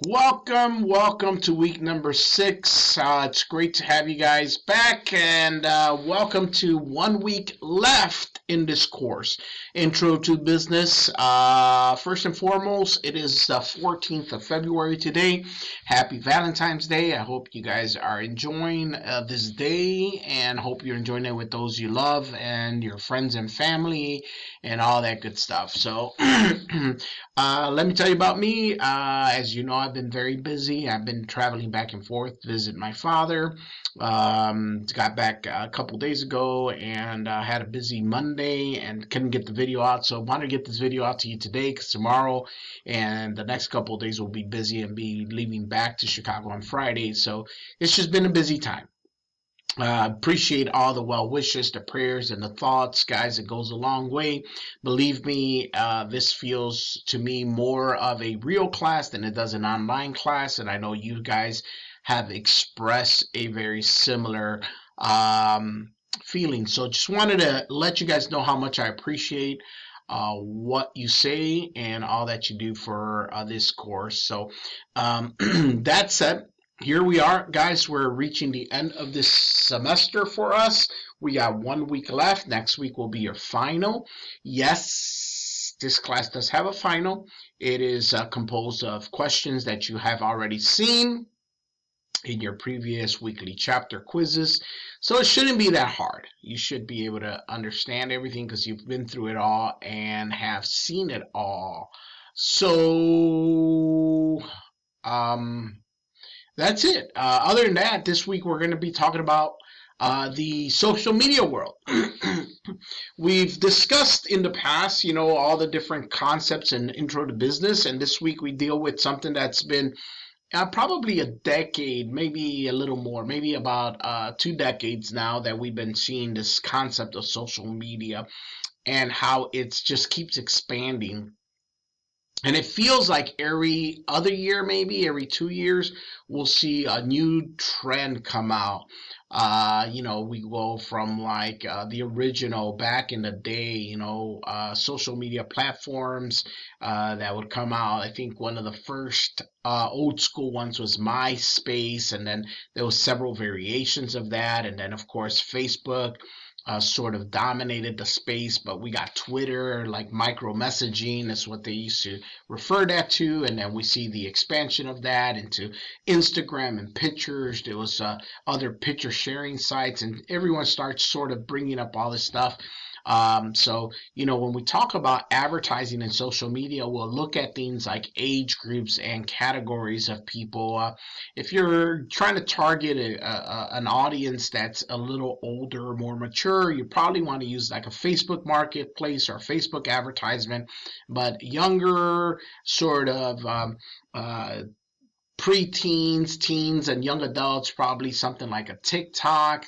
Welcome to week number 6. It's great to have you guys back, and welcome to 1 week left in this course, Intro to Business. First and foremost, it is the 14th of February today. Happy Valentine's Day. I hope you guys are enjoying this day, and hope you're enjoying it with those you love and your friends and family and all that good stuff. So, let me tell you about me. As you know, I've been very busy. I've been traveling back and forth to visit my father. Got back a couple days ago and had a busy Monday and couldn't get the video out. So I wanted to get this video out to you today because tomorrow and the next couple of days will be busy and be leaving back to Chicago on Friday. So it's just been a busy time. Appreciate all the well wishes, the prayers, and the thoughts, guys. It goes a long way. Believe me, this feels to me more of a real class than it does an online class, and I know you guys have expressed a very similar feeling. So just wanted to let you guys know how much I appreciate what you say and all that you do for this course. So that said, here we are, guys. We're reaching the end of this semester for us. We got 1 week left. Next week will be your final. Yes, this class does have a final. It is composed of questions that you have already seen in your previous weekly chapter quizzes. So it shouldn't be that hard. You should be able to understand everything because you've been through it all and have seen it all. So, that's it. Other than that, this week we're going to be talking about the social media world. We've discussed in the past, all the different concepts in Intro to Business, and this week we deal with something that's been probably a decade, maybe a little more, maybe about 2 decades now that we've been seeing this concept of social media and how it just keeps expanding. And it feels like every other year, maybe every 2 years, we'll see a new trend come out. We go from like the original back in the day, social media platforms that would come out. I think one of the first old school ones was MySpace, and then there was several variations of that, and then of course Facebook sort of dominated the space, but we got Twitter, like micro messaging, that's what they used to refer that to, and then we see the expansion of that into Instagram and pictures. There was other picture sharing sites, and everyone starts sort of bringing up all this stuff. So, when we talk about advertising and social media, we'll look at things like age groups and categories of people. If you're trying to target an audience that's a little older, more mature, you probably want to use like a Facebook marketplace or a Facebook advertisement. But younger, sort of preteens, teens, and young adults, probably something like a TikTok.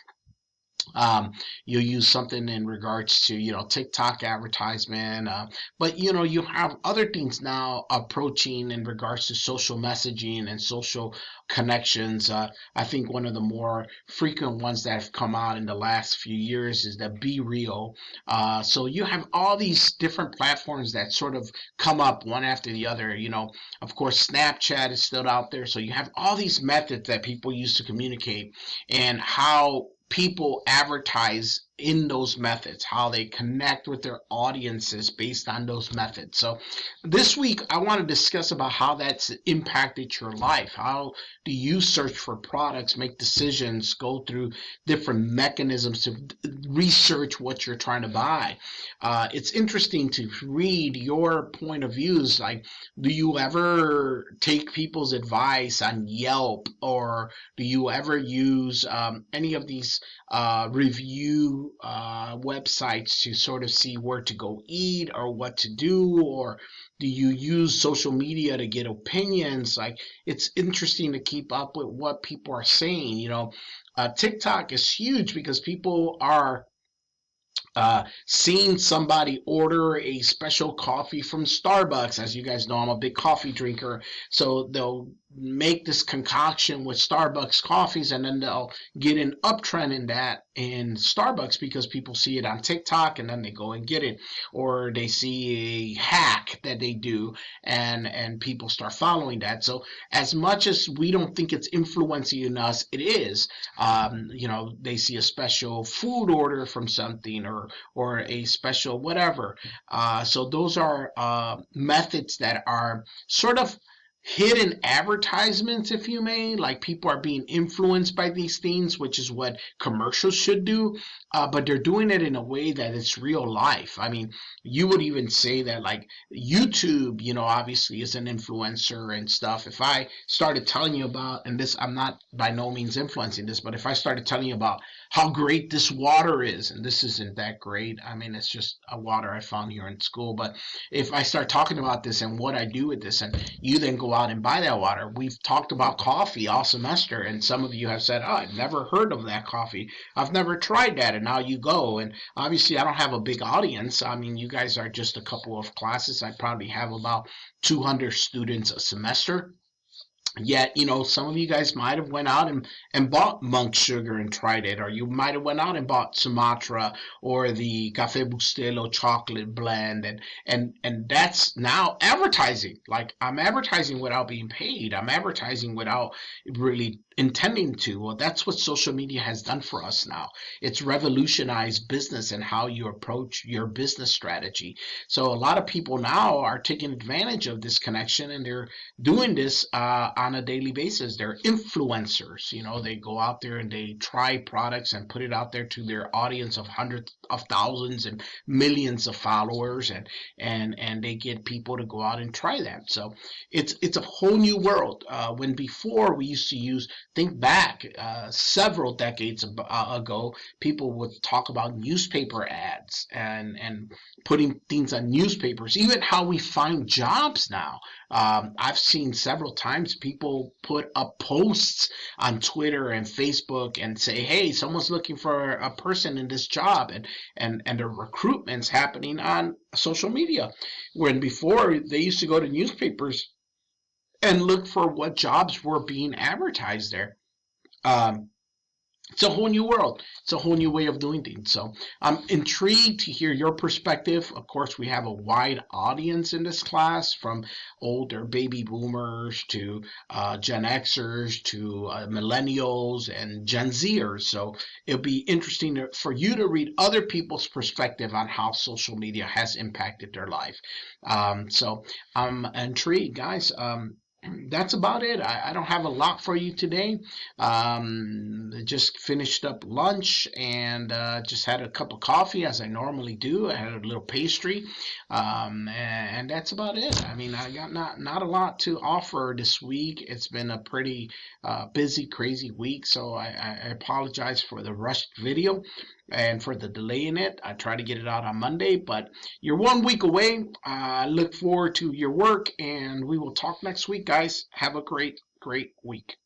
You'll use something in regards to, TikTok advertisement. But, you have other things now approaching in regards to social messaging and social connections. I think one of the more frequent ones that have come out in the last few years is the Be Real. So you have all these different platforms that sort of come up one after the other. Of course, Snapchat is still out there. So you have all these methods that people use to communicate and how people advertise in those methods, how they connect with their audiences based on those methods. So this week I want to discuss about how that's impacted your life. How do you search for products, make decisions, go through different mechanisms to research what you're trying to buy? It's interesting to read your point of views. Like, do you ever take people's advice on Yelp, or do you ever use any of these review websites to sort of see where to go eat or what to do? Or do you use social media to get opinions? Like, it's interesting to keep up with what people are saying. TikTok is huge because people are Seeing somebody order a special coffee from Starbucks. As you guys know, I'm a big coffee drinker. So they'll make this concoction with Starbucks coffees, and then they'll get an uptrend in that in Starbucks because people see it on TikTok and then they go and get it. Or they see a hack that they do, and people start following that. So as much as we don't think it's influencing us, it is. They see a special food order from something, or a special whatever. So those are methods that are sort of hidden advertisements, if you may. Like, people are being influenced by these things, which is what commercials should do. But they're doing it in a way that it's real life. I mean, you would even say that, like, YouTube, obviously is an influencer and stuff. If I started telling you about, and this, I'm not by no means influencing this, but if I started telling you about how great this water is, and this isn't that great. I mean, it's just a water I found here in school. But if I start talking about this and what I do with this, and you then go out and buy that water, we've talked about coffee all semester, and some of you have said, "Oh, I've never heard of that coffee. I've never tried that," and now you go. And obviously, I don't have a big audience. I mean, you guys are just a couple of classes. I probably have about 200 students a semester. Yet, some of you guys might have went out and bought monk sugar and tried it, or you might have went out and bought Sumatra or the Cafe Bustelo chocolate blend, and that's now advertising. Like, I'm advertising without being paid. I'm advertising without really intending to. Well, that's what social media has done for us now. It's revolutionized business and how you approach your business strategy. So a lot of people now are taking advantage of this connection, and they're doing this on a daily basis. They're influencers. They go out there and they try products and put it out there to their audience of hundreds of thousands and millions of followers, and they get people to go out and try that. So it's a whole new world. When before we used to use, think back several decades ago, people would talk about newspaper ads and putting things on newspapers. Even how we find jobs now. I've seen several times people put up posts on Twitter and Facebook and say, "Hey, someone's looking for a person in this job," and the recruitment's happening on social media. When before they used to go to newspapers and look for what jobs were being advertised there. Um, it's a whole new world. It's a whole new way of doing things. So I'm intrigued to hear your perspective. Of course, we have a wide audience in this class, from older baby boomers to Gen Xers to millennials and Gen Zers. So it'll be interesting for you to read other people's perspective on how social media has impacted their life. So I'm intrigued, guys. That's about it. I don't have a lot for you today. Just finished up lunch and just had a cup of coffee, as I normally do. I had a little pastry, and that's about it. I mean, I got not a lot to offer this week. It's been a pretty busy, crazy week, so I apologize for the rushed video and for the delay in it. I try to get it out on Monday, but you're 1 week away. I look forward to your work, and we will talk next week, guys. Have a great, great week.